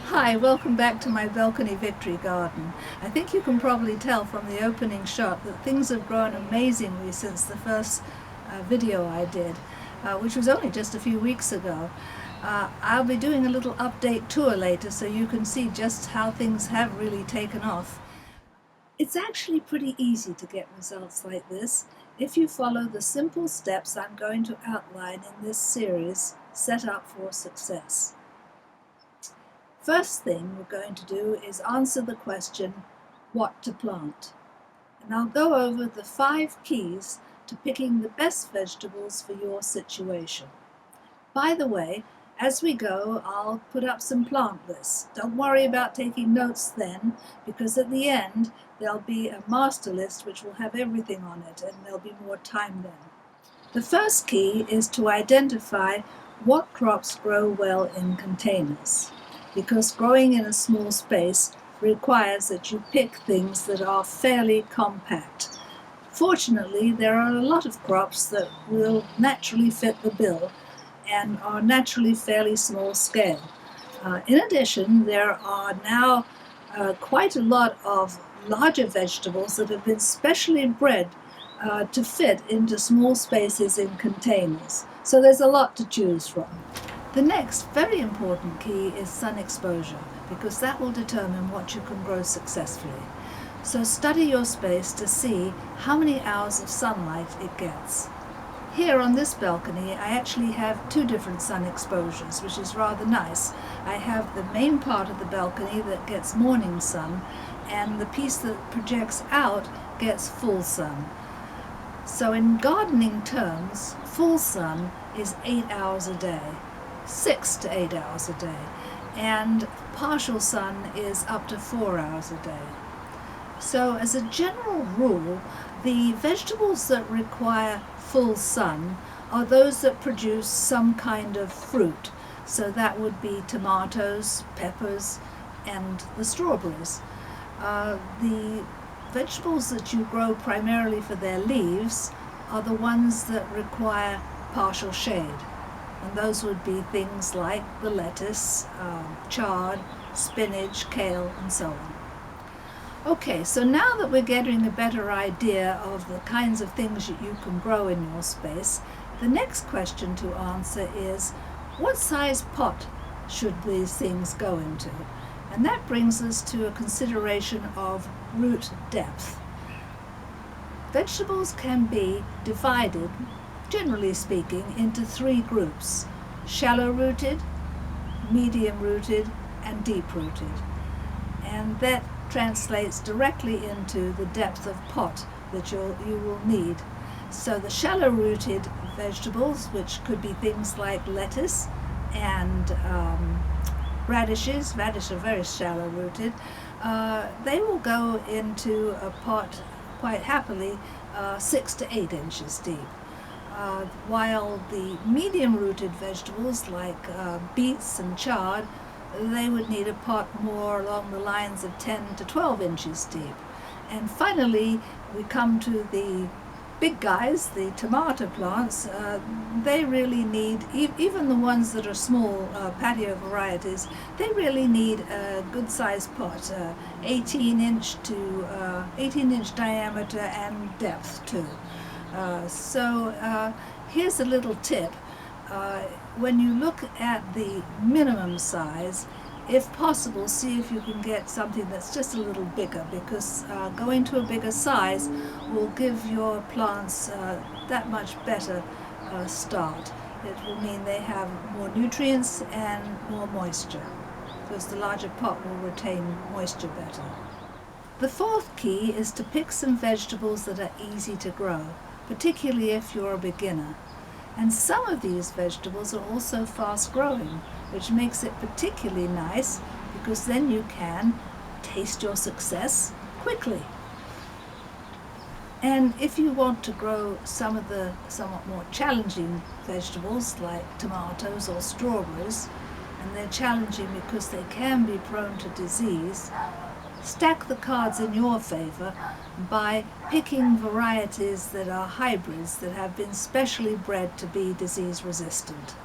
Hi, welcome back to my balcony victory garden. I think you can probably tell from the opening shot that things have grown amazingly since the first video I did, which was only just a few weeks ago. I'll be doing a little update tour later so you can see just how things have really taken off. It's actually pretty easy to get results like this if you follow the simple steps I'm going to outline in this series, Set Up for Success. First thing we're going to do is answer the question, what to plant? And I'll go over the 5 keys to picking the best vegetables for your situation. By the way, as we go, I'll put up some plant lists. Don't worry about taking notes then, because at the end there'll be a master list which will have everything on it, and there'll be more time then. The first key is to identify what crops grow well in containers, because growing in a small space requires that you pick things that are fairly compact. Fortunately, there are a lot of crops that will naturally fit the bill and are naturally fairly small scale. In addition, there are now quite a lot of larger vegetables that have been specially bred to fit into small spaces in containers. So there's a lot to choose from. The next very important key is sun exposure, because that will determine what you can grow successfully. So study your space to see how many hours of sunlight it gets. Here on this balcony I actually have 2 different sun exposures, which is rather nice. I have the main part of the balcony that gets morning sun, and the piece that projects out gets full sun. So in gardening terms, full sun is 8 hours a day. 6 to 8 hours a day, and partial sun is up to 4 hours a day. So as a general rule, the vegetables that require full sun are those that produce some kind of fruit. So that would be tomatoes, peppers, and the strawberries. The vegetables that you grow primarily for their leaves are the ones that require partial shade. And those would be things like the lettuce, chard, spinach, kale, and so on. Okay, so now that we're getting a better idea of the kinds of things that you can grow in your space, the next question to answer is, what size pot should these things go into? And that brings us to a consideration of root depth. Vegetables can be divided, generally speaking, into 3 groups: shallow-rooted, medium-rooted, and deep-rooted. And that translates directly into the depth of pot that you will need. So the shallow-rooted vegetables, which could be things like lettuce and radishes, radish are very shallow-rooted, they will go into a pot quite happily 6 to 8 inches deep. While the medium-rooted vegetables like beets and chard, they would need a pot more along the lines of 10 to 12 inches deep. And finally, we come to the big guys, the tomato plants. They really need, even the ones that are small patio varieties, they really need a good-sized pot, 18-inch diameter and depth too. So here's a little tip. When you look at the minimum size, if possible, see if you can get something that's just a little bigger, because going to a bigger size will give your plants that much better start. It will mean they have more nutrients and more moisture, because the larger pot will retain moisture better. The 4th key is to pick some vegetables that are easy to grow, particularly if you're a beginner. And some of these vegetables are also fast growing, which makes it particularly nice, because then you can taste your success quickly. And if you want to grow some of the somewhat more challenging vegetables like tomatoes or strawberries, and they're challenging because they can be prone to disease, stack the cards in your favor by picking varieties that are hybrids that have been specially bred to be disease resistant.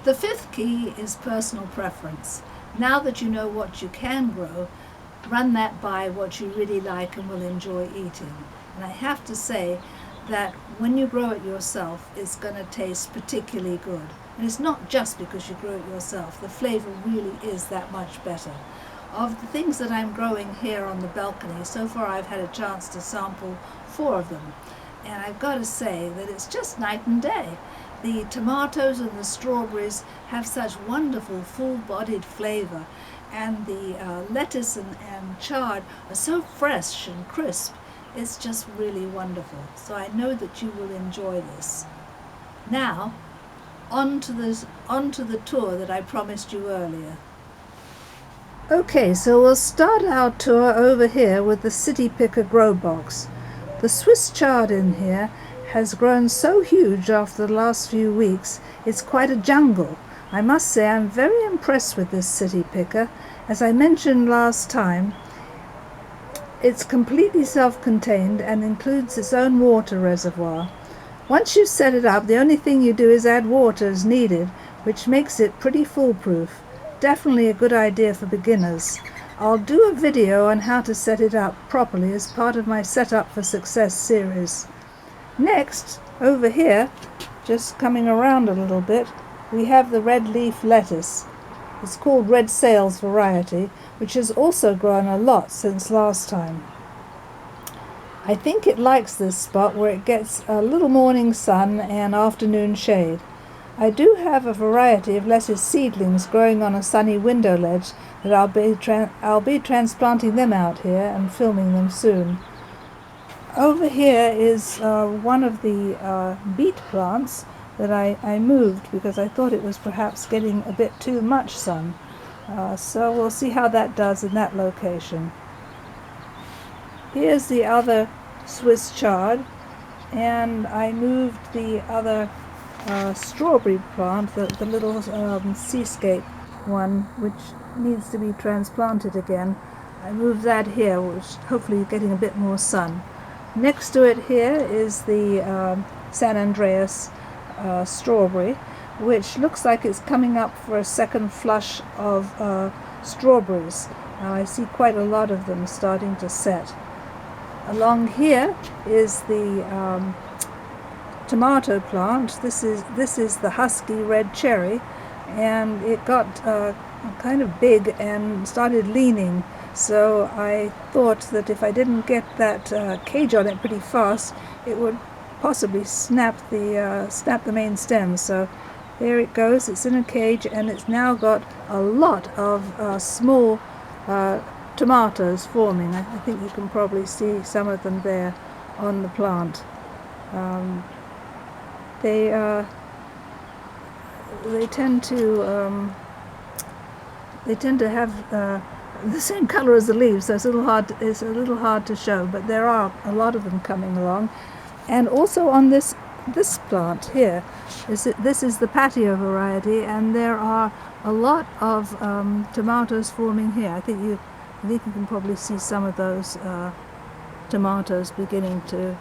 The 5th key is personal preference. Now that you know what you can grow, run that by what you really like and will enjoy eating. And I have to say that when you grow it yourself, it's going to taste particularly good. And it's not just because you grow it yourself. The flavor really is that much better. Of the things that I'm growing here on the balcony, so far I've had a chance to sample 4 of them. And I've got to say that it's just night and day. The tomatoes and the strawberries have such wonderful full-bodied flavor, and the lettuce and chard are so fresh and crisp. It's just really wonderful. So I know that you will enjoy this. Now, on to the tour that I promised you earlier. Okay, so we'll start our tour over here with the City Picker grow box. The Swiss chard in here has grown so huge after the last few weeks, it's quite a jungle. I must say I'm very impressed with this City Picker. As I mentioned last time, it's completely self-contained and includes its own water reservoir. Once you've set it up, the only thing you do is add water as needed, which makes it pretty foolproof. Definitely a good idea for beginners. I'll do a video on how to set it up properly as part of my Setup for Success series. Next, over here, just coming around a little bit, we have the red leaf lettuce. It's called Red Sails variety, which has also grown a lot since last time. I think it likes this spot where it gets a little morning sun and afternoon shade. I do have a variety of lettuce seedlings growing on a sunny window ledge that I'll be transplanting them out here and filming them soon. Over here is one of the beet plants that I moved because I thought it was perhaps getting a bit too much sun. So we'll see how that does in that location. Here's the other Swiss chard, and I moved the other strawberry plant, the little seascape one, which needs to be transplanted again. I moved that here, which hopefully is getting a bit more sun. Next to it here is the San Andreas strawberry, which looks like it's coming up for a second flush of strawberries. I see quite a lot of them starting to set. Along here is the tomato plant. This is the husky red cherry, and it got kind of big and started leaning. So I thought that if I didn't get that cage on it pretty fast, it would possibly snap the main stem. So there it goes. It's in a cage, and it's now got a lot of small tomatoes forming. I think you can probably see some of them there on the plant. They tend to have the same color as the leaves, so it's a little hard to show, but there are a lot of them coming along. And also on this plant here, this is the patio variety, and there are a lot of tomatoes forming here. I think you can probably see some of those tomatoes beginning to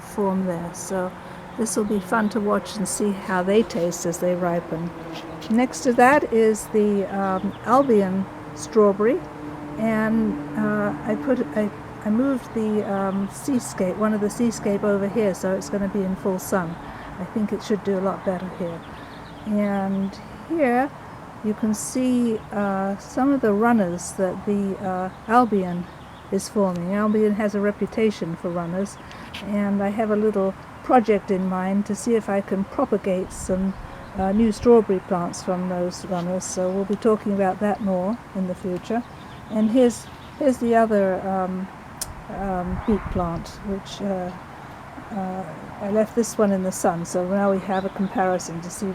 form there. So this will be fun to watch and see how they taste as they ripen. Next to that is the Albion strawberry, and I moved the seascape, one of the seascape over here, so it's going to be in full sun. I think it should do a lot better here. And here you can see some of the runners that the Albion is forming. Albion has a reputation for runners, and I have a little project in mind to see if I can propagate some new strawberry plants from those runners, so we'll be talking about that more in the future. And here's the other beet plant, which I left this one in the sun, so now we have a comparison to see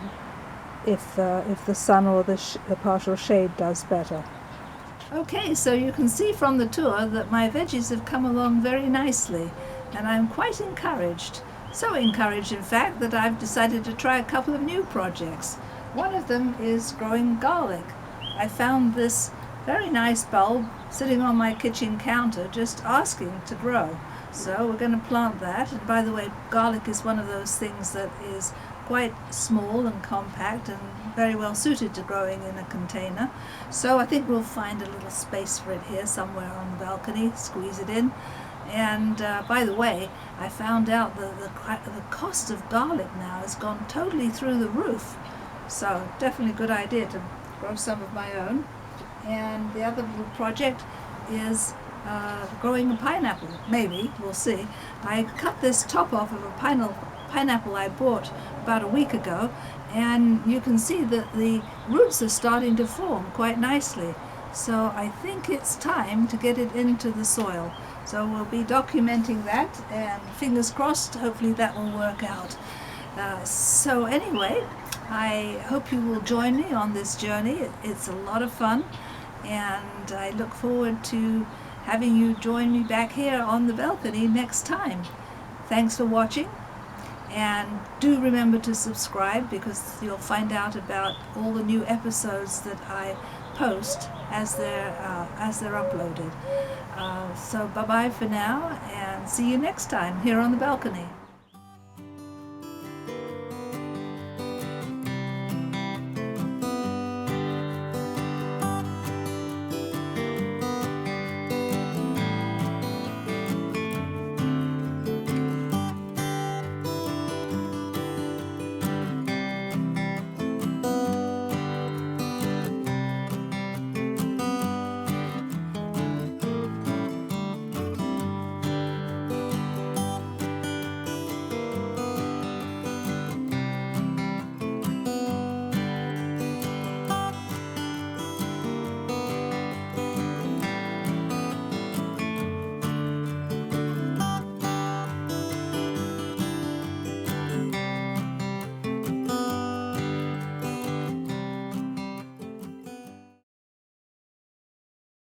if the sun or the partial shade does better. Okay, so you can see from the tour that my veggies have come along very nicely, and I'm quite encouraged. So encouraged, in fact, that I've decided to try a couple of new projects. One of them is growing garlic. I found this very nice bulb sitting on my kitchen counter just asking to grow. So we're going to plant that. And by the way, garlic is one of those things that is quite small and compact and very well suited to growing in a container. So I think we'll find a little space for it here somewhere on the balcony, squeeze it in. And by the way, I found out that the cost of garlic now has gone totally through the roof. So definitely a good idea to grow some of my own. And the other little project is growing a pineapple. Maybe, we'll see. I cut this top off of a pineapple I bought about a week ago, and you can see that the roots are starting to form quite nicely. So I think it's time to get it into the soil. So we'll be documenting that, and fingers crossed, hopefully that will work out. So anyway, I hope you will join me on this journey. It's a lot of fun, and I look forward to having you join me back here on the balcony next time. Thanks for watching, and do remember to subscribe, because you'll find out about all the new episodes that I post as they're uploaded. So bye-bye for now, and see you next time here on the balcony.